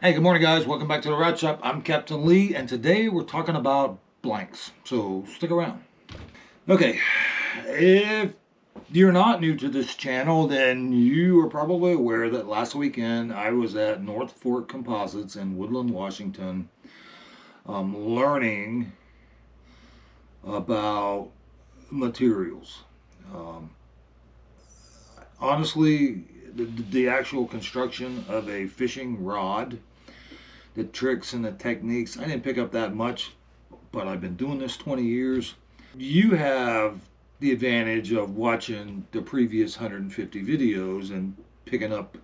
Hey, good morning, guys. Welcome back to the Rod Shop. I'm Captain Lee, and today we're talking about blanks. So stick around. Okay, if you're not new to this channel, then you are probably aware that last weekend I was at North Fork Composites in Woodland, Washington, learning about materials. Um, Honestly, the actual construction of a fishing rod, the tricks and the techniques, I didn't pick up that much, but I've been doing this 20 years. You have the advantage of watching the previous 150 videos and picking up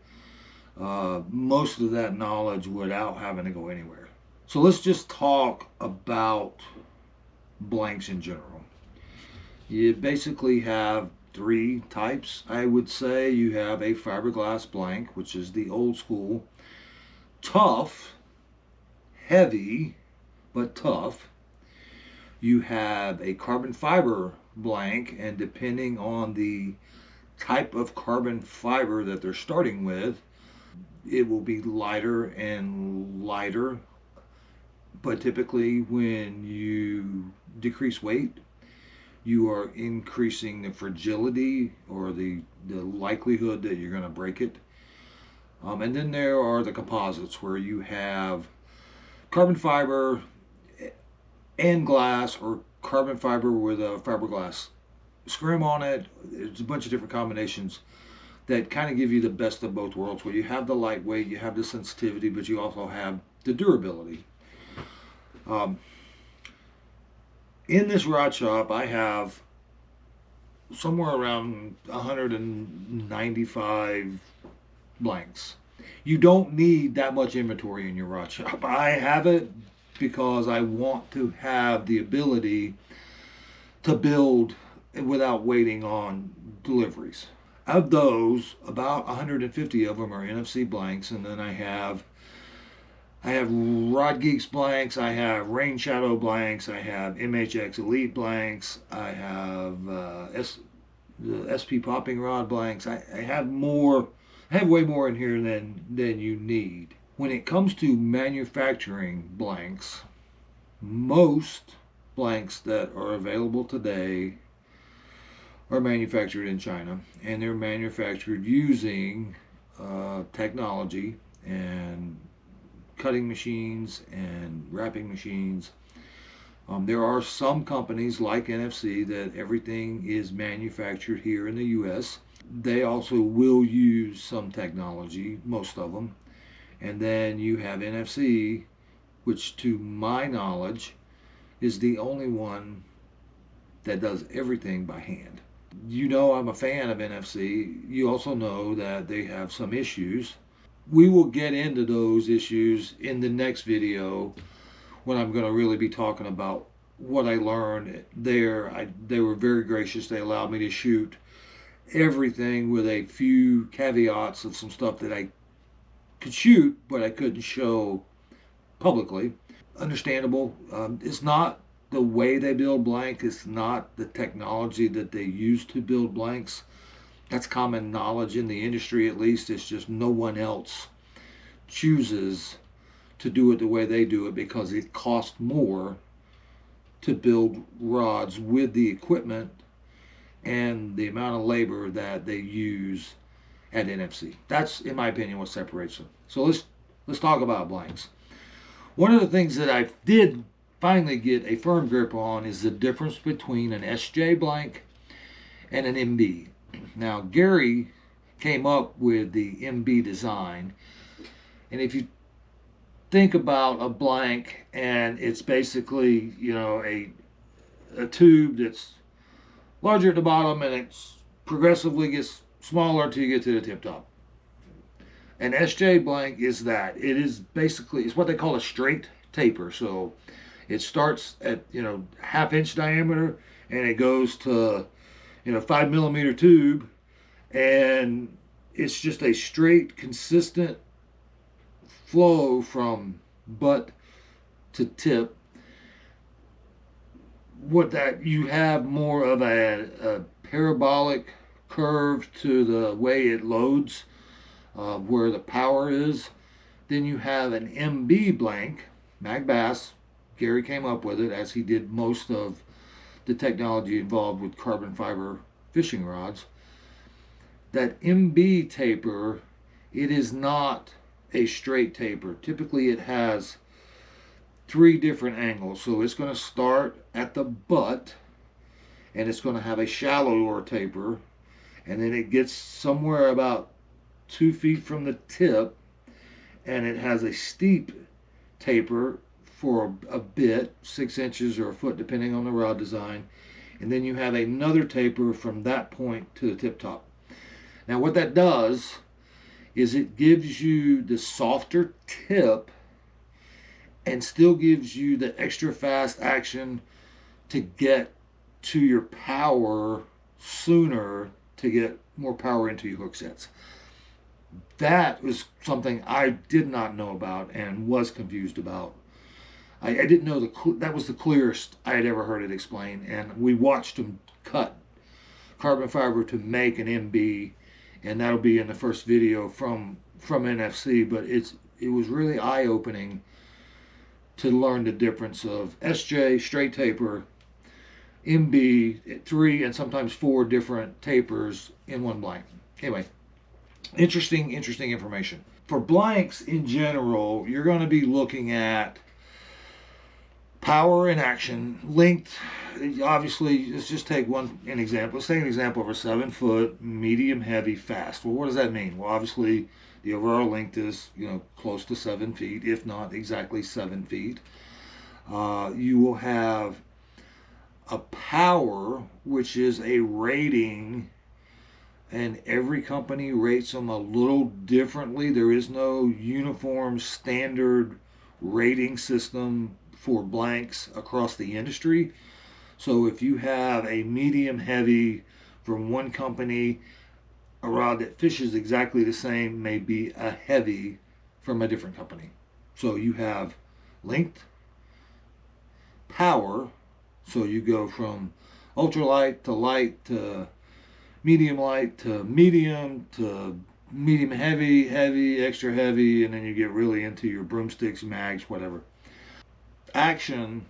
most of that knowledge without having to go anywhere. So let's just talk about blanks in general. You basically have three types, I would say. You have a fiberglass blank, which is the old school, tough, heavy, but tough. You have a carbon fiber blank, and depending on the type of carbon fiber that they're starting with, it will be lighter and lighter. But typically, when you decrease weight, you are increasing the fragility or the likelihood that you're going to break it. And then there are the composites where you have carbon fiber and glass, or carbon fiber with a fiberglass scrim on it. There's a bunch of different combinations that kind of give you the best of both worlds, where you have the lightweight, you have the sensitivity, but you also have the durability. Um, in this rod shop, I have somewhere around 195 blanks. You don't need that much inventory in your rod shop. I have it because I want to have the ability to build without waiting on deliveries. Of those, about 150 of them are NFC blanks, and then I have Rod Geeks blanks, I have Rain Shadow blanks, I have MHX Elite blanks, I have the SP Popping Rod blanks. I have more. I have way more in here than you need. When it comes to manufacturing blanks, most blanks that are available today are manufactured in China, and they're manufactured using technology and cutting machines and wrapping machines. There are some companies like NFC that everything is manufactured here in the U.S. They also will use some technology, most of them. And then you have NFC, which to my knowledge is the only one that does everything by hand. You know, I'm a fan of NFC. You also know that they have some issues. We will get into those issues in the next video when I'm going to really be talking about what I learned there. They were very gracious. They allowed me to shoot everything with a few caveats of some stuff that I could shoot, but I couldn't show publicly. Understandable. It's not the way they build blank. It's not the technology that they use to build blanks. That's common knowledge in the industry, at least. It's just no one else chooses to do it the way they do it because it costs more to build rods with the equipment and the amount of labor that they use at NFC. That's, in my opinion, what separates them. So let's talk about blanks. One of the things that I did finally get a firm grip on is the difference between an SJ blank and an MB. Now, Gary came up with the MB design, and if you think about a blank, and it's basically, a tube that's larger at the bottom and it progressively gets smaller until you get to the tip top. An SJ blank is that. It is basically, it's what they call a straight taper. So it starts at, half-inch diameter, and it goes to, 5 millimeter tube, and it's just a straight, consistent flow from butt to tip. What that you have more of a parabolic curve to the way it loads, where the power is. Then you have an MB blank, Mag Bass. Gary came up with it, as he did most of the technology involved with carbon fiber fishing rods. That MB taper, it is not a straight taper. Typically it has 3 different angles. So it's going to start at the butt, and it's going to have a shallower taper, and then it gets somewhere about 2 feet from the tip, and it has a steep taper for a bit, 6 inches or a foot depending on the rod design, and then you have another taper from that point to the tip top. Now what that does is it gives you the softer tip and still gives you the extra fast action to get to your power sooner, to get more power into your hook sets. That was something I did not know about and was confused about. I didn't know that was the clearest I had ever heard it explained, and we watched them cut carbon fiber to make an MB, and that'll be in the first video from NFC. But it was really eye-opening to learn the difference of SJ, straight taper, MB, 3 and sometimes 4 different tapers in one blank. Anyway, interesting information. For blanks in general, you're going to be looking at power and action, length. Obviously, let's just take an example. Let's take an example of a 7-foot, medium, heavy, fast. Well, what does that mean? Well, obviously, the overall length is, close to 7 feet, if not exactly 7 feet. You will have a power, which is a rating, and every company rates them a little differently. There is no uniform standard rating system for blanks across the industry. So if you have a medium heavy from one company, a rod that fishes exactly the same may be a heavy from a different company. So you have length, power, so you go from ultralight to light to medium light to medium heavy, heavy, extra heavy, and then you get really into your broomsticks, mags, whatever. Action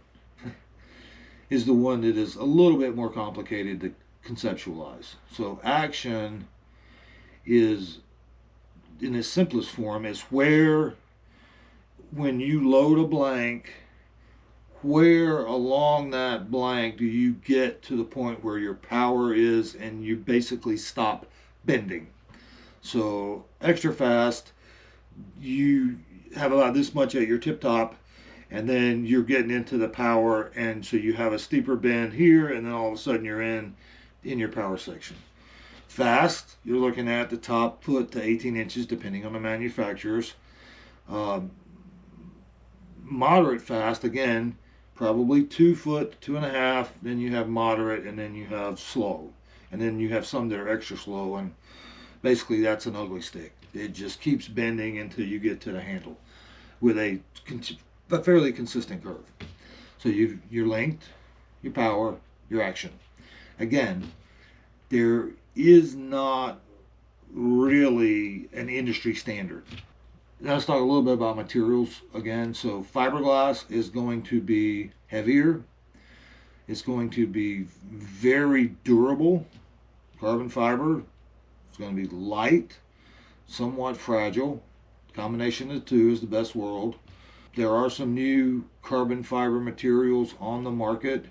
is the one that is a little bit more complicated to conceptualize. So action is, in its simplest form, is where, when you load a blank, where along that blank do you get to the point where your power is and you basically stop bending. So extra fast, you have about this much at your tip top, and then you're getting into the power, and so you have a steeper bend here, and then all of a sudden you're in your power section. Fast, you're looking at the top foot to 18 inches depending on the manufacturers. Moderate fast, again, probably 2 foot, 2.5, then you have moderate, and then you have slow, and then you have some that are extra slow, and basically that's an ugly stick. It just keeps bending until you get to the handle with a fairly consistent curve. So your length, your power, your action. Again, there is not really an industry standard. Now let's talk a little bit about materials again. So fiberglass is going to be heavier. It's going to be very durable. Carbon fiber is going to be light, somewhat fragile. Combination of the two is the best world. There are some new carbon fiber materials on the market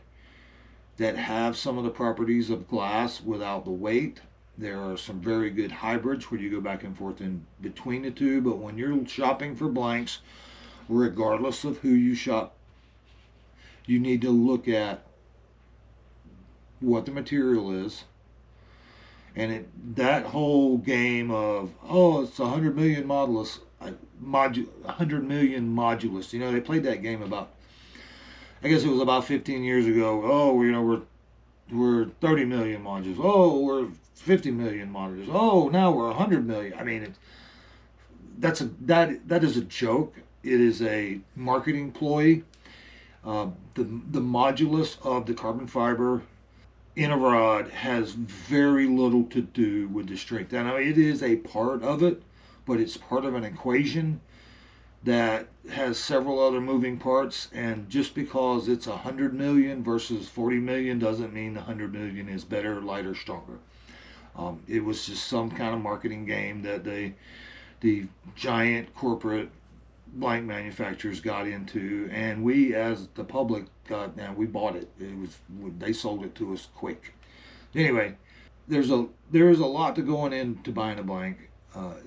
that have some of the properties of glass without the weight. There are some very good hybrids where you go back and forth in between the two, but when you're shopping for blanks, regardless of who you shop, you need to look at what the material is. And that whole game of, it's 100 million modulus, 100 million modulus. They played that game about, I guess it was about 15 years ago. We're 30 million modules. We're 50 million modules. Now we're 100 million. I mean, that is a joke. It is a marketing ploy. The modulus of the carbon fiber in a rod has very little to do with the strength. And it is a part of it, but it's part of an equation that has several other moving parts, and just because it's 100 million versus 40 million doesn't mean the 100 million is better, lighter, stronger. It was just some kind of marketing game that the giant corporate blank manufacturers got into, and we as the public got, now we bought it. It was, they sold it to us quick. Anyway, there is a lot to going into buying a blank.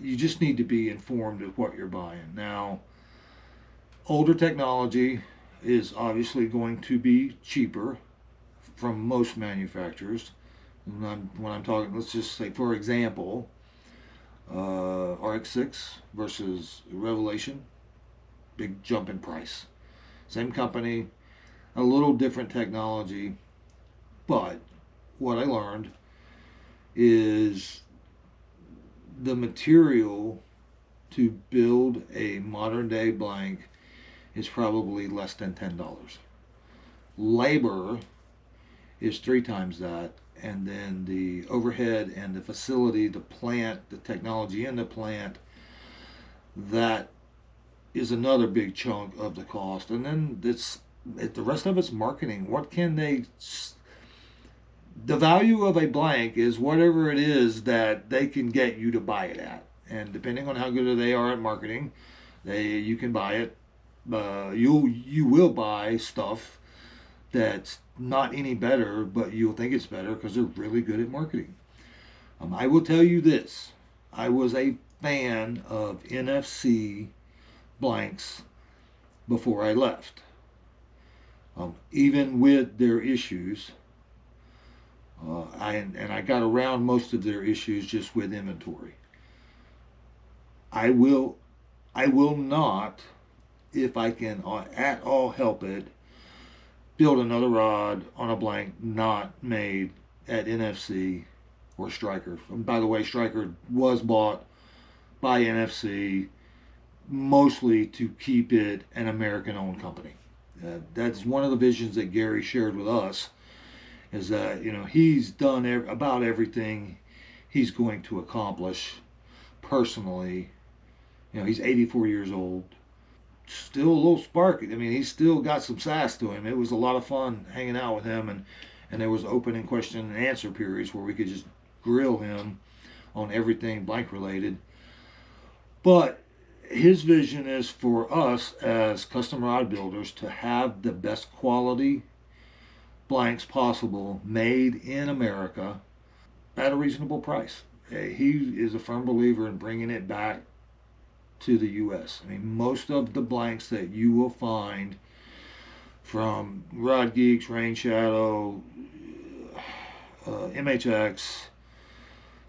You just need to be informed of what you're buying. Now, older technology is obviously going to be cheaper from most manufacturers. When I'm talking, let's just say, for example, RX6 versus Revelation, big jump in price. Same company, a little different technology, but what I learned is the material to build a modern day blank is probably less than $10. Labor is 3 times that, and then the overhead and the facility, the plant, the technology in the plant, that is another big chunk of the cost. And then the rest of it's marketing. What can they? The value of a blank is whatever it is that they can get you to buy it at, and depending on how good they are at marketing, you can buy it. You will buy stuff that's not any better, but you'll think it's better because they're really good at marketing. I will tell you this: I was a fan of NFC blanks before I left, even with their issues. I got around most of their issues just with inventory. I will not, if I can at all help it, build another rod on a blank not made at NFC or Striker. And by the way, Striker was bought by NFC mostly to keep it an American-owned company. That's one of the visions that Gary shared with us, is that, he's done about everything he's going to accomplish personally. He's 84 years old, still a little sparky. I mean, he's still got some sass to him. It was a lot of fun hanging out with him, and there was open and question and answer periods where we could just grill him on everything blank related. But his vision is for us as custom rod builders to have the best quality blanks possible made in America at a reasonable price. He is a firm believer in bringing it back to the U.S. I mean, most of the blanks that you will find from Rod Geeks, Rain Shadow, MHX,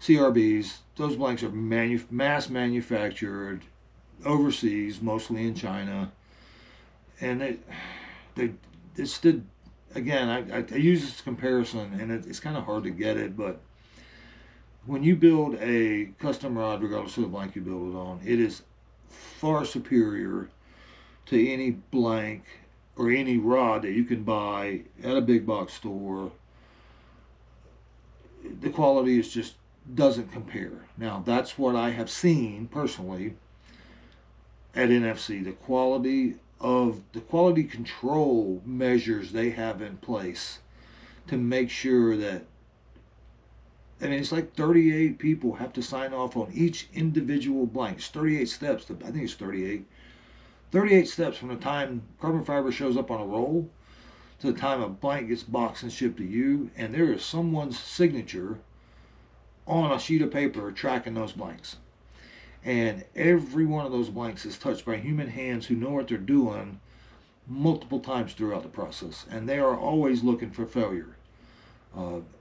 CRBs, those blanks are mass manufactured overseas, mostly in China, and it's the, again, I use this comparison, and it's kind of hard to get it, but when you build a custom rod, regardless of the blank you build it on, it is far superior to any blank or any rod that you can buy at a big box store. The quality is just doesn't compare. Now, that's what I have seen personally at NFC. The quality control measures they have in place to make sure that, I mean, it's like 38 people have to sign off on each individual blank. It's 38 steps. I think it's 38. 38 steps from the time carbon fiber shows up on a roll to the time a blank gets boxed and shipped to you, and there is someone's signature on a sheet of paper tracking those blanks. And every one of those blanks is touched by human hands who know what they're doing multiple times throughout the process, and they are always looking for failure.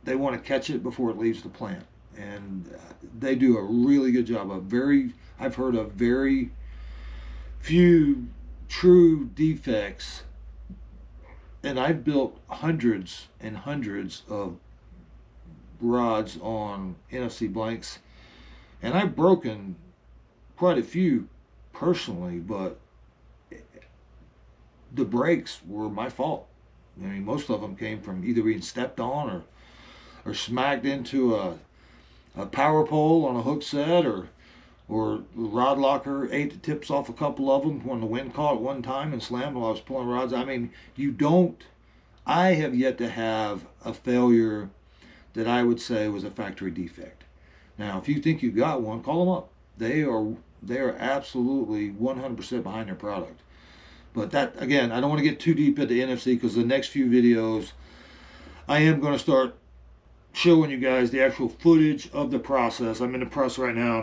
They want to catch it before it leaves the plant, and they do a really good job. I've heard of very few true defects, and I've built hundreds and hundreds of rods on NFC blanks, and I've broken quite a few personally, but the breaks were my fault. I mean, most of them came from either being stepped on or smacked into a power pole on a hook set, or or rod locker ate the tips off a couple of them when the wind caught one time and slammed while I was pulling rods. I mean, I have yet to have a failure that I would say was a factory defect. Now, if you think you got one, call them up. They are absolutely 100% behind their product. But that, again, I don't want to get too deep into NFC because the next few videos I am going to start showing you guys the actual footage of the process. I'm in the process right now.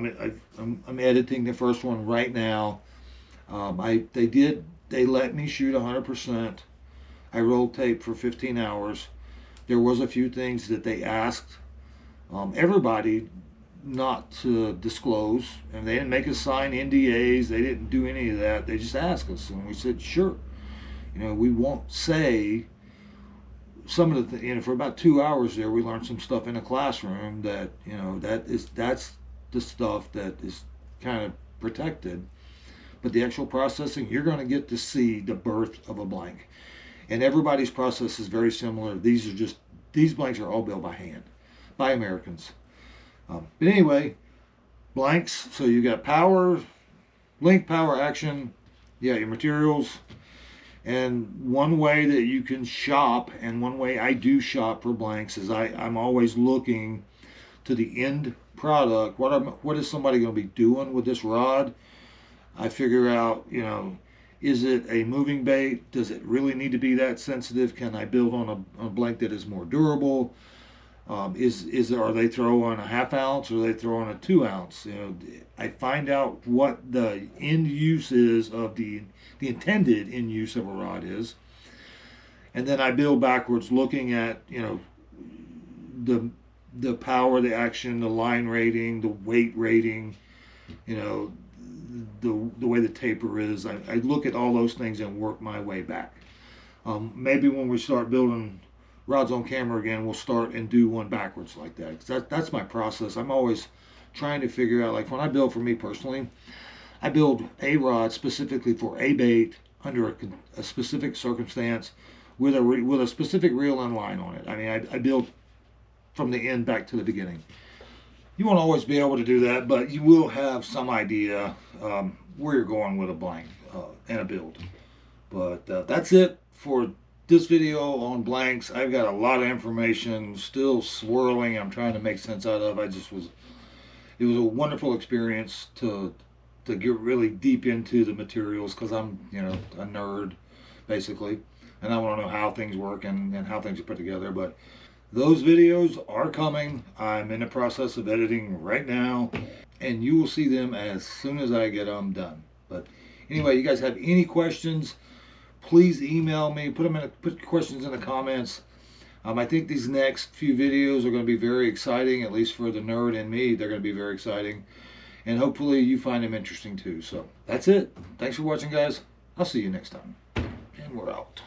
I'm editing the first one right now. They let me shoot 100%. I rolled tape for 15 hours. There was a few things that they asked everybody not to disclose, and they didn't make us sign NDAs. They didn't do any of that. They just asked us, and we said, sure. We won't say some of the for about 2 hours there. We learned some stuff in a classroom that that's the stuff that is kind of protected. But the actual processing, you're going to get to see the birth of a blank, and everybody's process is very similar. These blanks are all built by hand by Americans. But anyway, blanks. So you got power, length, power, action. Yeah, your materials. And one way that you can shop, and one way I do shop for blanks, is I'm always looking to the end product. What is somebody going to be doing with this rod? I figure out, is it a moving bait? Does it really need to be that sensitive? Can I build on a blank that is more durable? Are they throwing a 1/2 ounce, or are they throwing a 2 ounce? I find out what the end use is of the intended end use of a rod is, and then I build backwards, looking at the power, the action, the line rating, the weight rating, the way the taper is. I look at all those things and work my way back. Maybe when we start building rods on camera again, we'll start and do one backwards like that. 'Cause that's my process. I'm always trying to figure out, like when I build for me personally, I build a rod specifically for a bait under a specific circumstance with a specific reel and line on it. I mean, I build from the end back to the beginning. You won't always be able to do that, but you will have some idea where you're going with a blank and a build. But that's it for this video on blanks. I've got a lot of information still swirling. I'm trying to make sense out of. It was a wonderful experience to get really deep into the materials, because I'm a nerd basically, and I want to know how things work and how things are put together. But those videos are coming. I'm in the process of editing right now, and you will see them as soon as I get them done. But anyway, you guys have any questions, please email me. Put questions in the comments. I think these next few videos are going to be very exciting, at least for the nerd in me. They're going to be very exciting, and hopefully you find them interesting too. So that's it. Thanks for watching, guys. I'll see you next time, and we're out.